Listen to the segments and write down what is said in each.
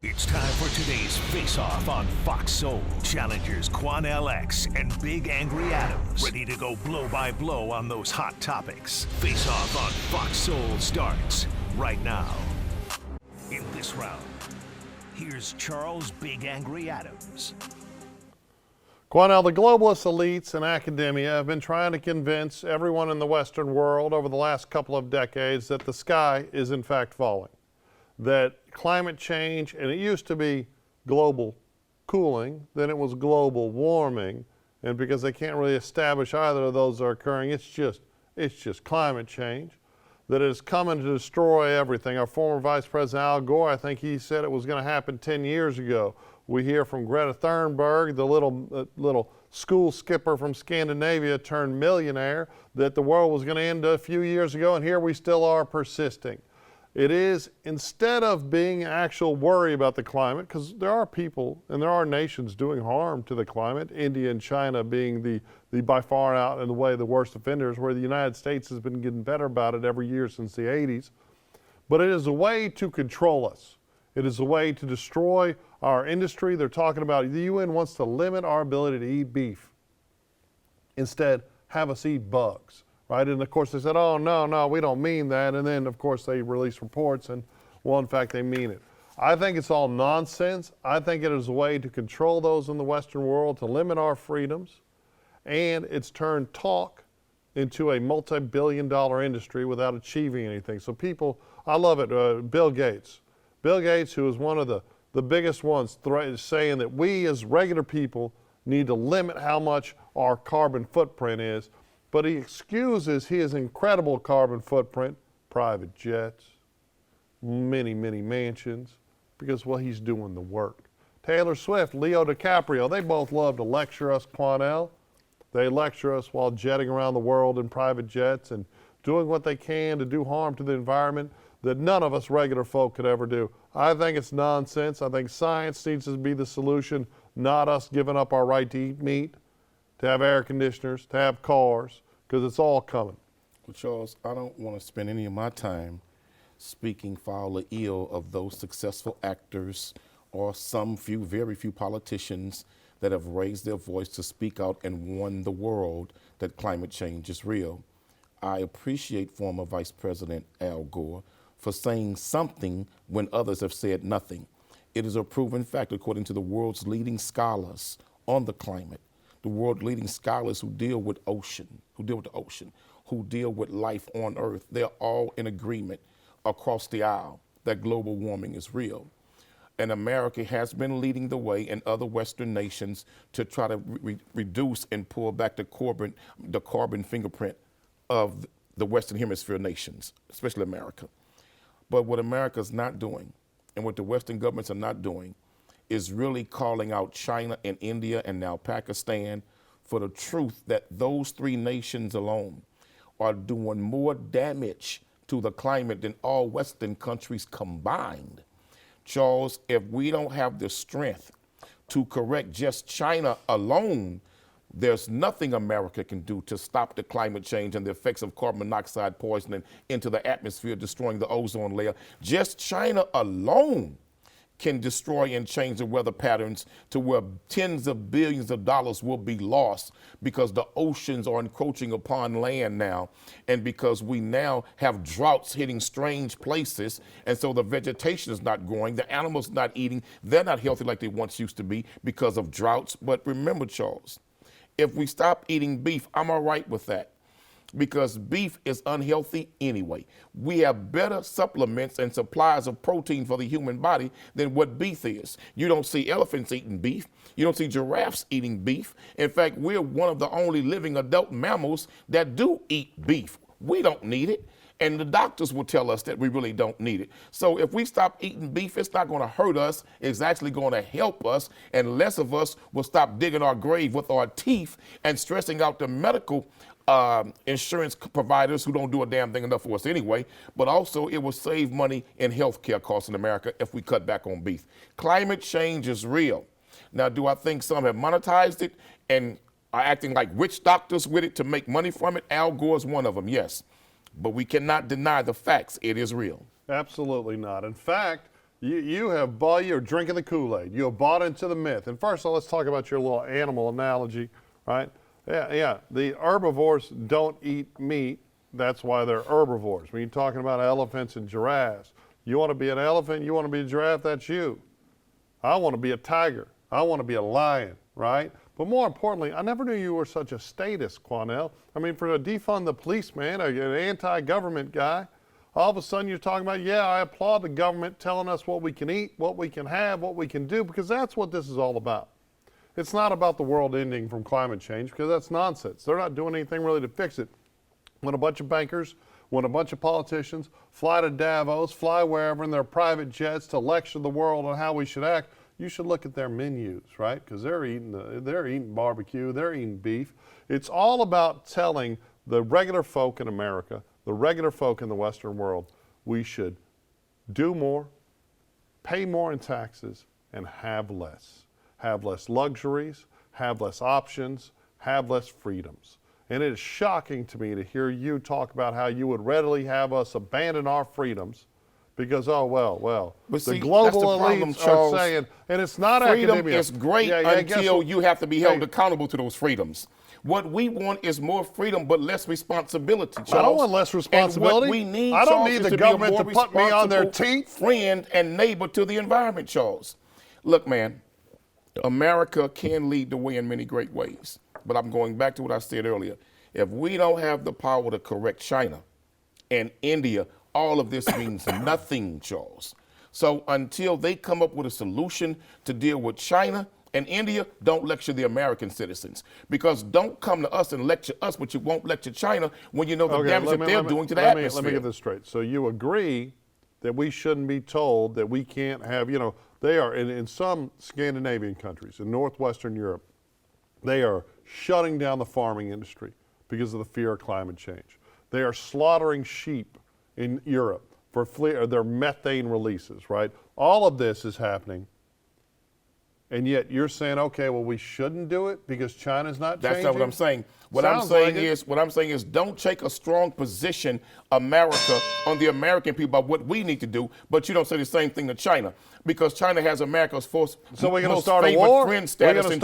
It's time for today's Face-Off on Fox Soul. Challengers Quan LX and Big Angry Adams ready to go blow by blow on those hot topics. Face-Off on Fox Soul starts right now. In this round, here's Charles Big Angry Adams. Quanell, the globalist elites and academia have been trying to convince everyone in the Western world over the last couple of decades that the sky is in fact falling. That climate change, and it used to be global cooling, then it was global warming, and because they can't really establish either of those are occurring, it's just climate change, that it is coming to destroy everything. Our former Vice President Al Gore, I think he said it was going to happen 10 years ago. We hear from Greta Thunberg, the little school skipper from Scandinavia turned millionaire, that the world was going to end a few years ago, and here we still are persisting. It is, instead of being actual worry about the climate, because there are people and there are nations doing harm to the climate, India and China being the by far out and the way the worst offenders, where the United States has been getting better about it every year since the 80s. But it is a way to control us. It is a way to destroy our industry. They're talking about, the UN wants to limit our ability to eat beef. Instead, have us eat bugs. Right? And of course they said, oh, no, we don't mean that. And then of course they release reports and, well, in fact, they mean it. I think it's all nonsense. I think it is a way to control those in the Western world, to limit our freedoms. And it's turned talk into a multi-billion-dollar industry without achieving anything. So people, I love it. Bill Gates, who is one of the biggest ones saying that we as regular people need to limit how much our carbon footprint is. But he excuses his incredible carbon footprint, private jets, many mansions, because, well, he's doing the work. Taylor Swift, Leo DiCaprio, they both love to lecture us, Quanell. They lecture us while jetting around the world in private jets and doing what they can to do harm to the environment that none of us regular folk could ever do. I think it's nonsense. I think science needs to be the solution, not us giving up our right to eat meat, to have air conditioners, to have cars, because it's all coming. Well, Charles, I don't want to spend any of my time speaking foul or ill of those successful actors or very few politicians that have raised their voice to speak out and warn the world that climate change is real. I appreciate former Vice President Al Gore for saying something when others have said nothing. It is a proven fact, according to the world's leading scholars on the climate, the world leading scholars who deal with the ocean, who deal with life on Earth. They're all in agreement across the aisle that global warming is real. And America has been leading the way in other Western nations to try to reduce and pull back the carbon fingerprint of the Western Hemisphere nations, especially America. But what America's not doing, and what the Western governments are not doing, is really calling out China and India and now Pakistan for the truth that those three nations alone are doing more damage to the climate than all Western countries combined. Charles, if we don't have the strength to correct just China alone, there's nothing America can do to stop the climate change and the effects of carbon monoxide poisoning into the atmosphere, destroying the ozone layer. Just China alone can destroy and change the weather patterns to where tens of billions of dollars will be lost because the oceans are encroaching upon land now, and because we now have droughts hitting strange places, and so the vegetation is not growing, the animals not eating, they're not healthy like they once used to be because of droughts. But remember, Charles, if we stop eating beef, I'm all right with that, because beef is unhealthy anyway. We have better supplements and supplies of protein for the human body than what beef is. You don't see elephants eating beef. You don't see giraffes eating beef. In fact, we're one of the only living adult mammals that do eat beef. We don't need it. And the doctors will tell us that we really don't need it. So if we stop eating beef, it's not going to hurt us. It's actually going to help us. And less of us will stop digging our grave with our teeth and stressing out the medical insurance providers who don't do a damn thing enough for us anyway. But also it will save money in healthcare costs in America if we cut back on beef. Climate change is real. Now, do I think some have monetized it and are acting like witch doctors with it to make money from it? Al Gore is one of them, yes. But we cannot deny the facts. It is real. Absolutely not. In fact, You're drinking the Kool-Aid. You have bought into the myth. And first of all, let's talk about your little animal analogy, right? Yeah. The herbivores don't eat meat. That's why they're herbivores. When you're talking about elephants and giraffes, you want to be an elephant, you want to be a giraffe, that's you. I want to be a tiger. I want to be a lion, right? But more importantly, I never knew you were such a statist, Quanell. I mean, for a defund the police man, an anti-government guy, all of a sudden you're talking about, yeah, I applaud the government telling us what we can eat, what we can have, what we can do, because that's what this is all about. It's not about the world ending from climate change, because that's nonsense. They're not doing anything really to fix it. When a bunch of bankers, when a bunch of politicians fly to Davos, fly wherever in their private jets to lecture the world on how we should act, you should look at their menus, right? Because they're eating barbecue, they're eating beef. It's all about telling the regular folk in America, the regular folk in the Western world, we should do more, pay more in taxes, and have less. Have less luxuries, have less options, have less freedoms. And it is shocking to me to hear you talk about how you would readily have us abandon our freedoms because, the global elites are saying, and it's not freedom academia. Is great until you have to be held accountable to those freedoms. What we want is more freedom but less responsibility, Charles. I don't want less responsibility. And what we need, I don't Charles, need is the government to put me on their teeth. Friend and neighbor to the environment, Charles. Look, man, America can lead the way in many great ways. But I'm going back to what I said earlier. If we don't have the power to correct China and India, all of this means nothing, Charles. So until they come up with a solution to deal with China and India, don't lecture the American citizens. Because don't come to us and lecture us, but you won't lecture China when you know the damage that they're doing to the atmosphere. Let me get this straight. So you agree that we shouldn't be told that we can't have, they are in some Scandinavian countries, in northwestern Europe, they are shutting down the farming industry because of the fear of climate change. They are slaughtering sheep in Europe for their methane releases, right? All of this is happening. And yet you're saying, okay, well, we shouldn't do it because China's not changing? That's not what I'm saying. What I'm saying is don't take a strong position, America, on the American people about what we need to do, but you don't say the same thing to China because China has America's most favored friend status in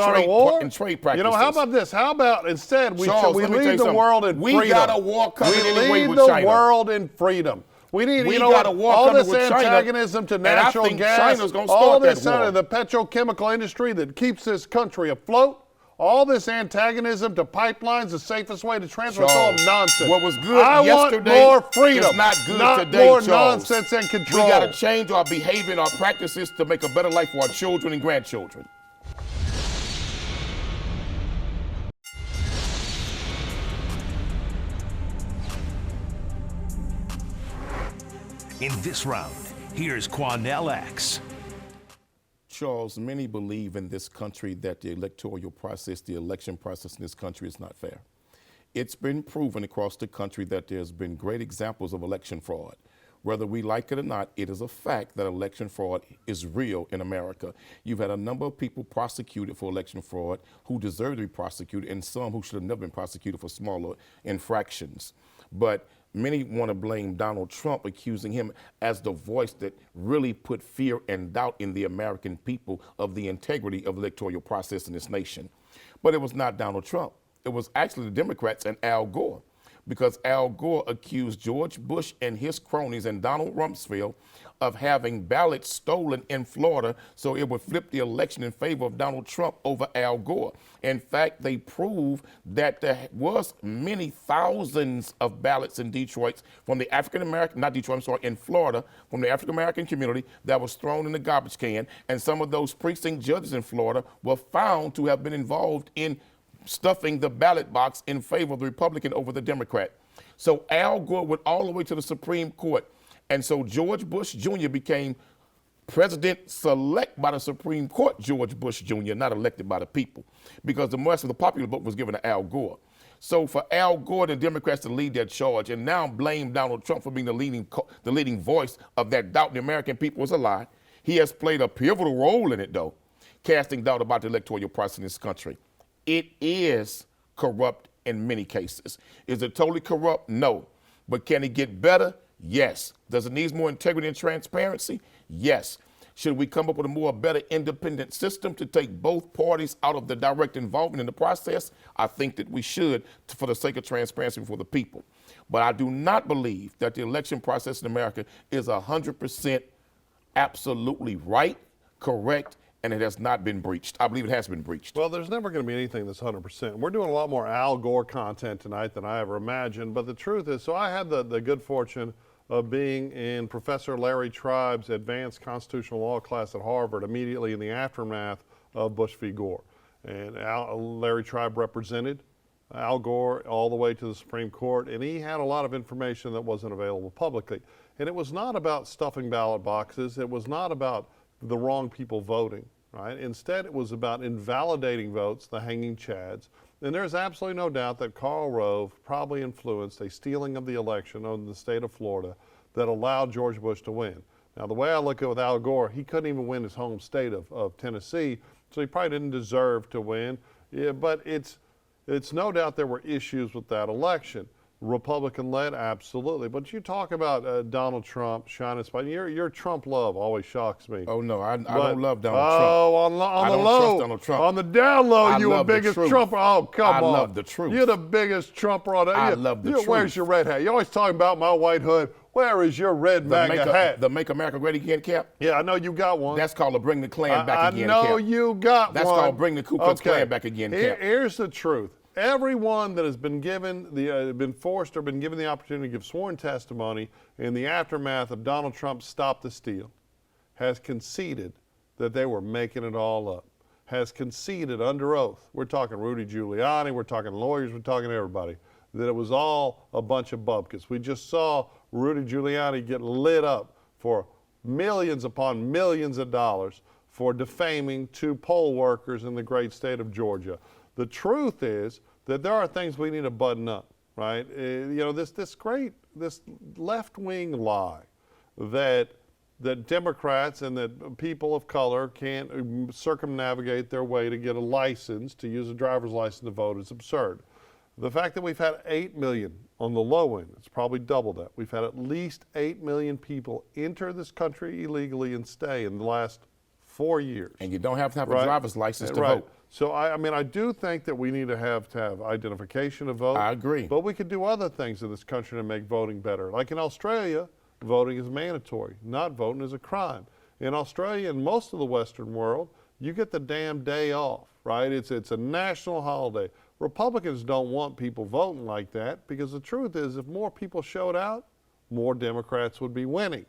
trade practices. How about this? How about instead we lead the world in freedom? We got a war coming anyway with China. We lead the world in freedom. We need, all this antagonism to natural gas, all this out of the petrochemical industry that keeps this country afloat, all this antagonism to pipelines, the safest way to transfer, it's all nonsense. What was good yesterday want more freedom, is not good not today, more Charles. nonsense and control. We got to change our behavior and our practices to make a better life for our children and grandchildren. In this round, here's Quanell X. Charles, many believe in this country that the electoral process, the election process in this country is not fair. It's been proven across the country that there's been great examples of election fraud. Whether we like it or not, it is a fact that election fraud is real in America. You've had a number of people prosecuted for election fraud who deserve to be prosecuted and some who should have never been prosecuted for smaller infractions. But many want to blame Donald Trump, accusing him as the voice that really put fear and doubt in the American people of the integrity of the electoral process in this nation. But it was not Donald Trump. It was actually the Democrats and Al Gore, because Al Gore accused George Bush and his cronies and Donald Rumsfeld of having ballots stolen in Florida so it would flip the election in favor of Donald Trump over Al Gore. In fact, they proved that there was many thousands of ballots in Detroit from the in Florida, from the African-American community that was thrown in the garbage can. And some of those precinct judges in Florida were found to have been involved in stuffing the ballot box in favor of the Republican over the Democrat. So Al Gore went all the way to the Supreme Court. And so George Bush Jr. became president-select by the Supreme Court, George Bush Jr., not elected by the people, because the rest of the popular vote was given to Al Gore. So for Al Gore, the Democrats to lead that charge and now blame Donald Trump for being the leading voice of that doubt in the American people is a lie. He has played a pivotal role in it, though, casting doubt about the electoral process in this country. It is corrupt in many cases. Is it totally corrupt? No. But can it get better? Yes. Does it need more integrity and transparency? Yes. Should we come up with a more better independent system to take both parties out of the direct involvement in the process? I think that we should, for the sake of transparency for the people. But I do not believe that the election process in America is 100% absolutely right, correct, and it has not been breached. I believe it has been breached. Well, there's never going to be anything that's 100%. We're doing a lot more Al Gore content tonight than I ever imagined. But the truth is, so I had the good fortune of being in Professor Larry Tribe's advanced constitutional law class at Harvard immediately in the aftermath of Bush v. Gore. And Larry Tribe represented Al Gore all the way to the Supreme Court, and he had a lot of information that wasn't available publicly. And it was not about stuffing ballot boxes. It was not about the wrong people voting, right? Instead, it was about invalidating votes, the hanging chads. And there's absolutely no doubt that Karl Rove probably influenced a stealing of the election in the state of Florida that allowed George Bush to win. Now, the way I look at it with Al Gore, he couldn't even win his home state of Tennessee, so he probably didn't deserve to win. Yeah, but it's no doubt there were issues with that election. Republican-led, absolutely. But you talk about Donald Trump shining spot. Your Trump love always shocks me. Oh no, I don't love Donald Trump. Oh, on the low, trust Donald Trump. On the down low, I you the love the biggest truth. Trumper. Oh, come on. I love the truth. You're the biggest Trumper on that. I love the truth. Where's your red hat? You're always talking about my white hood. Where is your red MAGA hat? The Make America Great Again cap? Yeah, I know you got one. That's called the Bring the Klan Back Again cap. I know you got That's one. That's called Bring the Ku Klux Klan Back Again cap. Here's the truth. Everyone that has been given been forced or been given the opportunity to give sworn testimony in the aftermath of Donald Trump's Stop the Steal has conceded that they were making it all up, has conceded under oath. We're talking Rudy Giuliani, we're talking lawyers, we're talking everybody, that it was all a bunch of bupkis. We just saw Rudy Giuliani get lit up for millions upon millions of dollars for defaming 2 poll workers in the great state of Georgia. The truth is that there are things we need to button up, right? This left-wing lie that Democrats and that people of color can't circumnavigate their way to get a license, to use a driver's license to vote, is absurd. The fact that we've had 8 million on the low end, it's probably double that. We've had at least 8 million people enter this country illegally and stay in the last 4 years. And you don't have to have a driver's license to vote. So I do think that we need to have identification to vote. I agree. But we could do other things in this country to make voting better. Like in Australia, voting is mandatory. Not voting is a crime. In Australia and most of the Western world, you get the damn day off, right? It's a national holiday. Republicans don't want people voting like that because the truth is if more people showed out, more Democrats would be winning.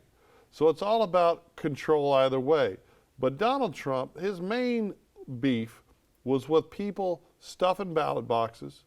So it's all about control either way. But Donald Trump, his main beef was with people stuffing ballot boxes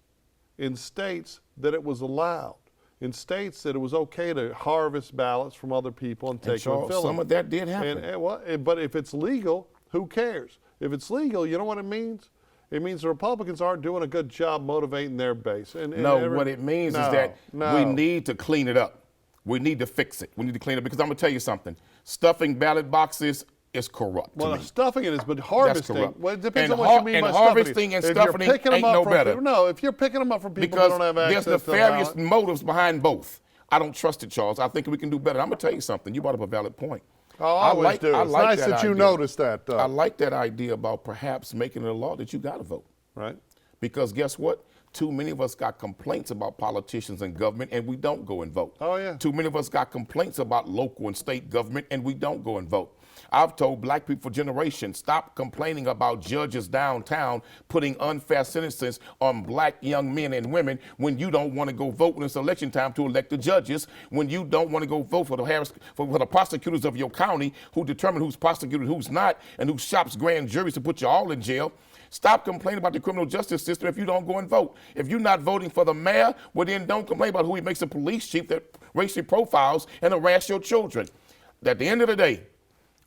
in states that it was allowed, in states that it was okay to harvest ballots from other people and take them and fill them. Some of that did happen. But if it's legal, who cares? If it's legal, you know what it means? It means the Republicans aren't doing a good job motivating their base. What it means is that we need to clean it up. We need to fix it. We need to clean it because I'm going to tell you something. Stuffing ballot boxes is corrupt. Well, to me. Stuffing it is, but harvesting. Well, it depends on what you mean by harvesting and stuffing ain't no better. No, if you're picking them up from people who don't have access to there's nefarious motives behind both. I don't trust it, Charles. I think we can do better. I'm going to tell you something. You brought up a valid point. Oh, I always do. It's nice that you noticed that. I like that idea about perhaps making it a law that you got to vote. Right. Because guess what? Too many of us got complaints about politicians and government, and we don't go and vote. Oh, yeah. Too many of us got complaints about local and state government, and we don't go and vote. I've told black people for generations, stop complaining about judges downtown putting unfair sentences on black young men and women when you don't want to go vote when it's election time to elect the judges, when you don't want to go vote for the prosecutors of your county who determine who's prosecuted, who's not, and who shops grand juries to put you all in jail. Stop complaining about the criminal justice system if you don't go and vote. If you're not voting for the mayor, well then don't complain about who he makes a police chief that racially profiles and harass your children. At the end of the day,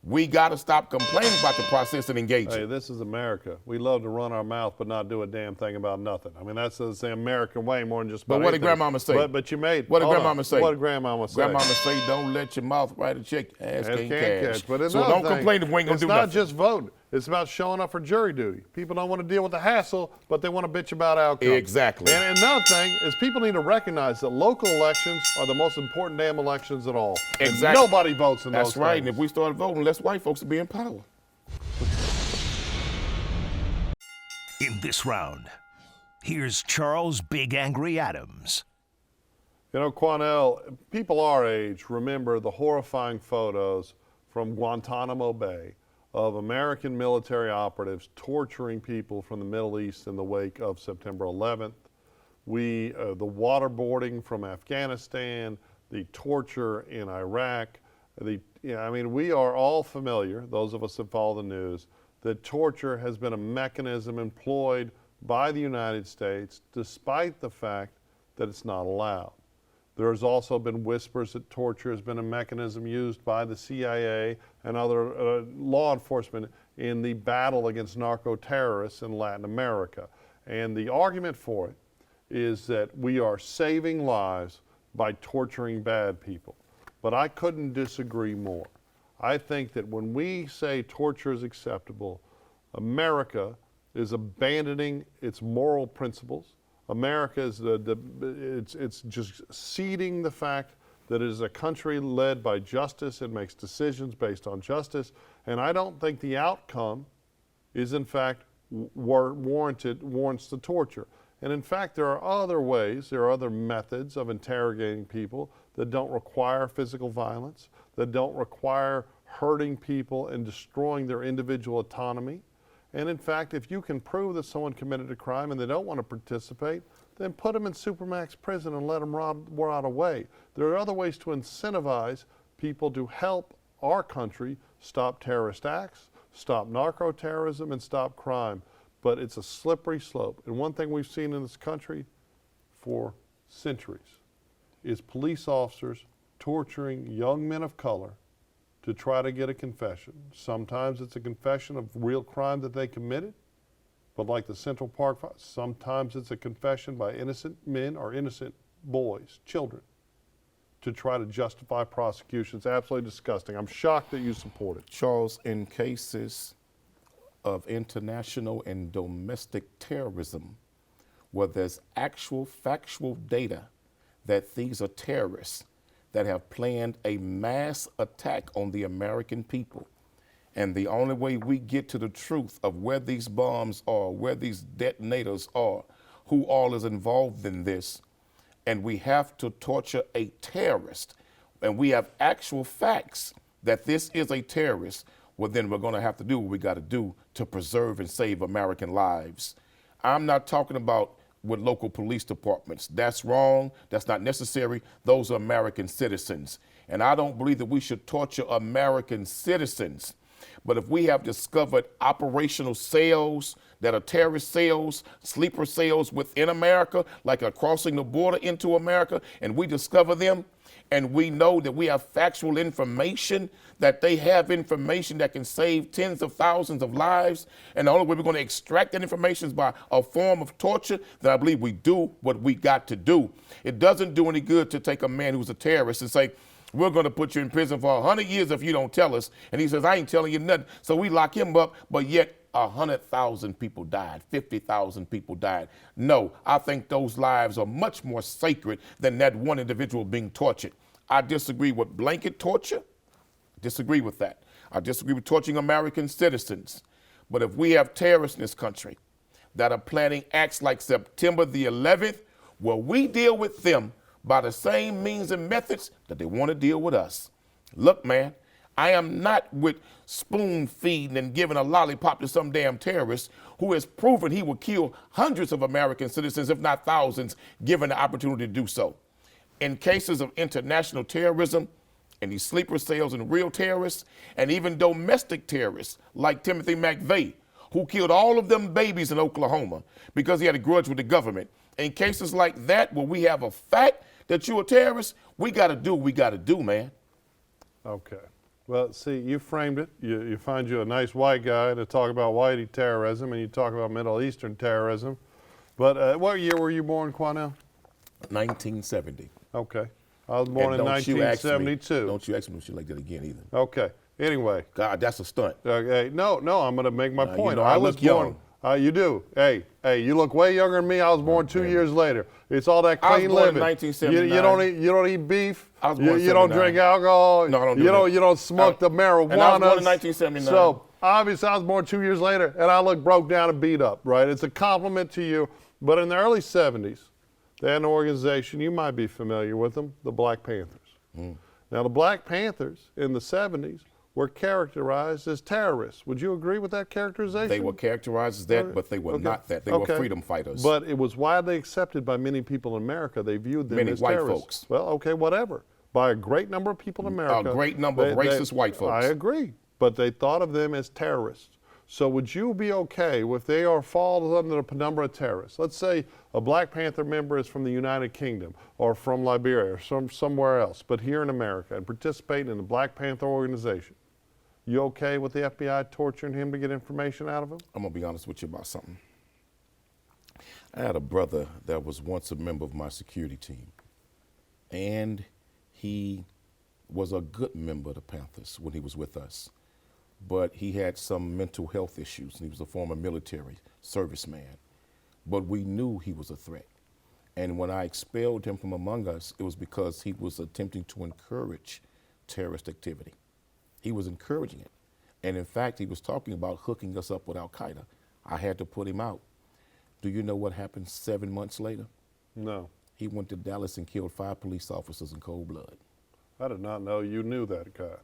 we got to stop complaining about the process and engage. Hey, this is America. We love to run our mouth but not do a damn thing about nothing. I mean, that's the American way more than just about But what did anything. Grandmama say? But you made. What did Grandmama say? What did Grandmama say? Grandmama say, don't let your mouth write a check. Ass can't catch. But so don't complain if we ain't going to do nothing. It's not just voting. It's about showing up for jury duty. People don't want to deal with the hassle, but they want to bitch about outcomes. Exactly. And another thing is people need to recognize that local elections are the most important damn elections at all. Exactly. And nobody votes in those That's right. things. And if we start voting, less white folks will be in power. In this round, here's Charles Big Angry Adams. You know, Quanell, people our age remember the horrifying photos from Guantanamo Bay of American military operatives torturing people from the Middle East in the wake of September 11th. The waterboarding from Afghanistan, the torture in Iraq. We are all familiar, those of us that follow the news, that torture has been a mechanism employed by the United States despite the fact that it's not allowed. There has also been whispers that torture has been a mechanism used by the CIA and other law enforcement in the battle against narco-terrorists in Latin America. And the argument for it is that we are saving lives by torturing bad people. But I couldn't disagree more. I think that when we say torture is acceptable, America is abandoning its moral principles. America is it's just ceding the fact that it is a country led by justice and makes decisions based on justice. And I don't think the outcome is in fact warrants the torture. And in fact, there are other ways, there are other methods of interrogating people that don't require physical violence, that don't require hurting people and destroying their individual autonomy. And in fact, if you can prove that someone committed a crime and they don't want to participate, then put them in supermax prison and let them rot away. There are other ways to incentivize people to help our country stop terrorist acts, stop narco-terrorism, and stop crime. But it's a slippery slope. And one thing we've seen in this country for centuries is police officers torturing young men of color to try to get a confession. Sometimes it's a confession of real crime that they committed, but like the Central Park fire, sometimes it's a confession by innocent men or innocent boys, children, to try to justify prosecution. It's absolutely disgusting. I'm shocked that you support it. Charles, in cases of international and domestic terrorism, where there's actual factual data that these are terrorists that have planned a mass attack on the American people. And the only way we get to the truth of where these bombs are, where these detonators are, who all is involved in this, and we have to torture a terrorist, and we have actual facts that this is a terrorist, well, then we're going to have to do what we got to do to preserve and save American lives. I'm not talking about with local police departments. That's wrong. That's not necessary. Those are American citizens. And I don't believe that we should torture American citizens. But if we have discovered operational cells that are terrorist cells, sleeper cells within America, like are crossing the border into America, and we discover them, and we know that we have factual information, that they have information that can save tens of thousands of lives, and the only way we're going to extract that information is by a form of torture, then I believe we do what we got to do. It doesn't do any good to take a man who's a terrorist and say, we're going to put you in prison for 100 years if you don't tell us. And he says, I ain't telling you nothing. So we lock him up, but yet 100,000 people died, 50,000 people died. No, I think those lives are much more sacred than that one individual being tortured. I disagree with blanket torture. Disagree with that. I disagree with torturing American citizens. But if we have terrorists in this country that are planning acts like September the 11th, well, we deal with them by the same means and methods that they want to deal with us. Look, man, I am not with spoon feeding and giving a lollipop to some damn terrorist who has proven he will kill hundreds of American citizens, if not thousands, given the opportunity to do so. In cases of international terrorism and these sleeper cells and real terrorists, and even domestic terrorists like Timothy McVeigh, who killed all of them babies in Oklahoma because he had a grudge with the government. In cases like that, where we have a fact that you're a terrorist, we got to do what we got to do, man. Okay. Well, see, you framed it. You find you a nice white guy to talk about whitey terrorism, and you talk about Middle Eastern terrorism. But what year were you born, Quanell? 1970. Okay. I was born in 1972. Don't you ask me shit like that again either. Okay. Anyway. God, that's a stunt. Okay. No, I'm going to make my point. You know, I was look born. young. You do. Hey, you look way younger than me. I was born 2 years later. It's all that I was clean born in living. 1979. You don't eat beef. I was born in You don't 79. drink alcohol. No, I don't do that. You don't smoke the marijuana. And I was born in 1979. So obviously I was born 2 years later, and I look broke down and beat up. Right? It's a compliment to you. But in the early 70s, they had an organization, you might be familiar with them, the Black Panthers. Now, the Black Panthers in the 70s were characterized as terrorists. Would you agree with that characterization? They were characterized as that, but they were not that. They were freedom fighters. But it was widely accepted by many people in America. They viewed them Many as white terrorists. folks. Well, okay, whatever. By a great number of people in America. A great number of racist white folks. I agree. But they thought of them as terrorists. So would you be okay if they are falls under the penumbra of terrorists? Let's say a Black Panther member is from the United Kingdom or from Liberia or somewhere else, but here in America and participating in the Black Panther organization. You okay with the FBI torturing him to get information out of him? I'm going to be honest with you about something. I had a brother that was once a member of my security team, and he was a good member of the Panthers when he was with us. But he had some mental health issues, and he was a former military serviceman. But we knew he was a threat. And when I expelled him from among us, it was because he was attempting to encourage terrorist activity. He was encouraging it. And in fact, he was talking about hooking us up with Al-Qaeda. I had to put him out. Do you know what happened 7 months later? No. He went to Dallas and killed 5 police officers in cold blood. I did not know you knew that guy.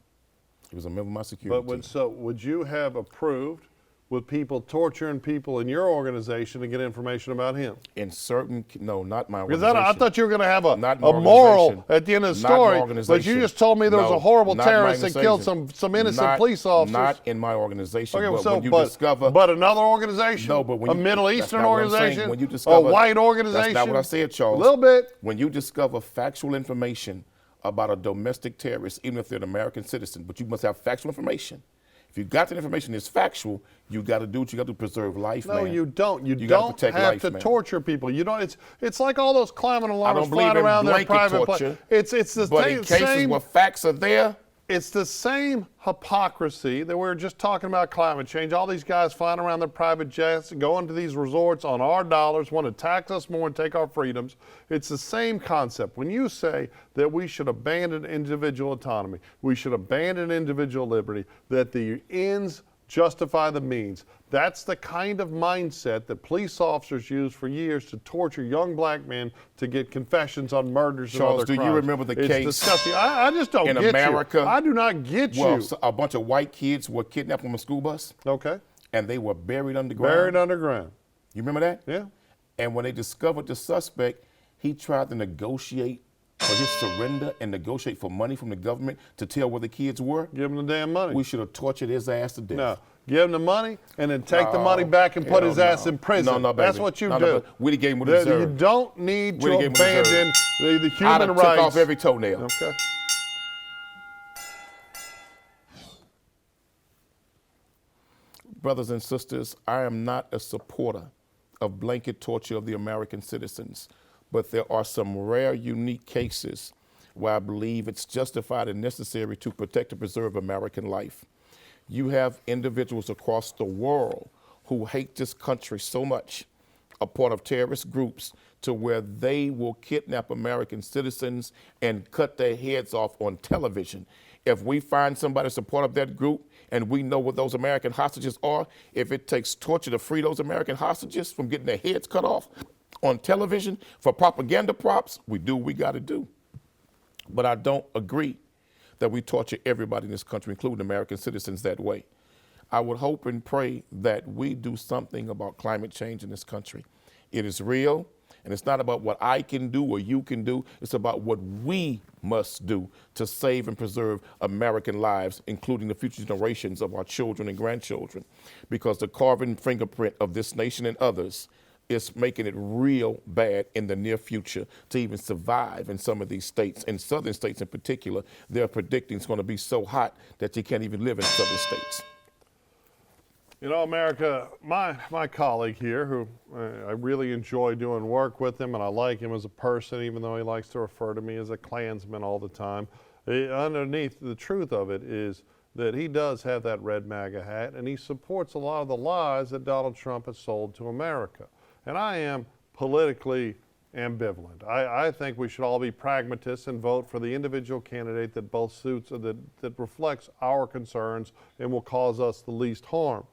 He was a member of my security team. So would you have approved with people torturing people in your organization to get information about him? In certain, no, not my Because organization. I thought you were going to have a Not my moral organization. at the end of the Not my story, but organization. you just told me there was No, a horrible not my terrorist that killed organization. some innocent Not- police officers. Not in my organization. Okay, but so when you discover, but another organization, No, but when a you- Middle that's Eastern not what I'm saying. organization, When you a discover- white organization. That's not what I said, Charles. A little bit. When you discover factual information about a domestic terrorist, even if they're an American citizen, but you must have factual information. If you got that information that's factual, you got to do what you got to preserve life, No, man. you don't. You gotta don't protect have life, to man. torture people. You don't. It's like all those climate I alarmers don't believe flying in around their blanket private torture. It's the But in cases same. where facts are there, It's the same hypocrisy that we were just talking about climate change. All these guys flying around their private jets, going to these resorts on our dollars, want to tax us more and take our freedoms. It's the same concept. When you say that we should abandon individual autonomy, we should abandon individual liberty, that the ends justify the means. That's the kind of mindset that police officers use for years to torture young black men to get confessions on murders Charles, and other do crimes. you remember the It's case disgusting. I just don't in get America? you. I do not get well, you. so a bunch of white kids were kidnapped from a school bus, Okay. and they were buried underground. Buried underground. You remember that? Yeah. And when they discovered the suspect, he tried to negotiate for his surrender and negotiate for money from the government to tell where the kids were. Give him the damn money. We should have tortured his ass to death. No. Give him the money and then take the money back and put hell his ass no. in prison. No, baby. That's what you No, do. no, we gave him what he You deserved. don't need We to gave him what he abandon the I'd human have rights. took off every toenail. Okay. Brothers and sisters, I am not a supporter of blanket torture of the American citizens, but there are some rare, unique cases where I believe it's justified and necessary to protect and preserve American life. You have individuals across the world who hate this country so much, a part of terrorist groups, to where they will kidnap American citizens and cut their heads off on television. If we find somebody that's a part of that group and we know what those American hostages are, if it takes torture to free those American hostages from getting their heads cut off on television for propaganda props, we do what we got to do. But I don't agree that we torture everybody in this country, including American citizens, that way. I would hope and pray that we do something about climate change in this country. It is real, and it's not about what I can do or you can do. It's about what we must do to save and preserve American lives, including the future generations of our children and grandchildren. Because the carbon fingerprint of this nation and others is making it real bad in the near future to even survive in some of these states. In southern states in particular, they're predicting it's going to be so hot that you can't even live in southern states. You know, America, my colleague here, who I really enjoy doing work with him, and I like him as a person, even though he likes to refer to me as a Klansman all the time. Underneath the truth of it is that he does have that red MAGA hat, and he supports a lot of the lies that Donald Trump has sold to America. And I am politically ambivalent. I think we should all be pragmatists and vote for the individual candidate that both suits, that reflects our concerns and will cause us the least harm.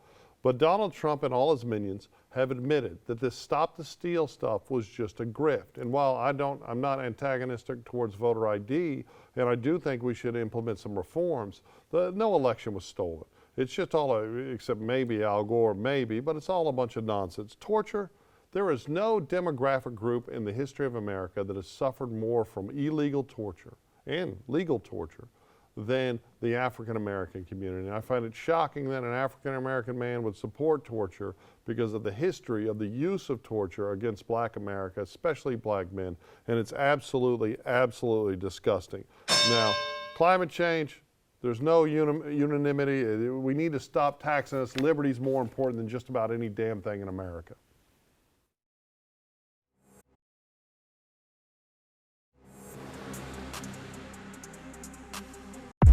But Donald Trump and all his minions have admitted that this stop the steal stuff was just a grift. And while I'm not antagonistic towards voter ID, and I do think we should implement some reforms, no election was stolen. It's just all, except maybe Al Gore, maybe, but it's all a bunch of nonsense. Torture, there is no demographic group in the history of America that has suffered more from illegal torture and legal torture than the African American community. And I find it shocking that an African American man would support torture because of the history of the use of torture against Black America, especially Black men, and it's absolutely, absolutely disgusting. Now, climate change, there's no unanimity. We need to stop taxing us. Liberty is more important than just about any damn thing in America.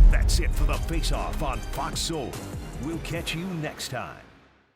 That's it for the Face-Off on Fox Soul. We'll catch you next time.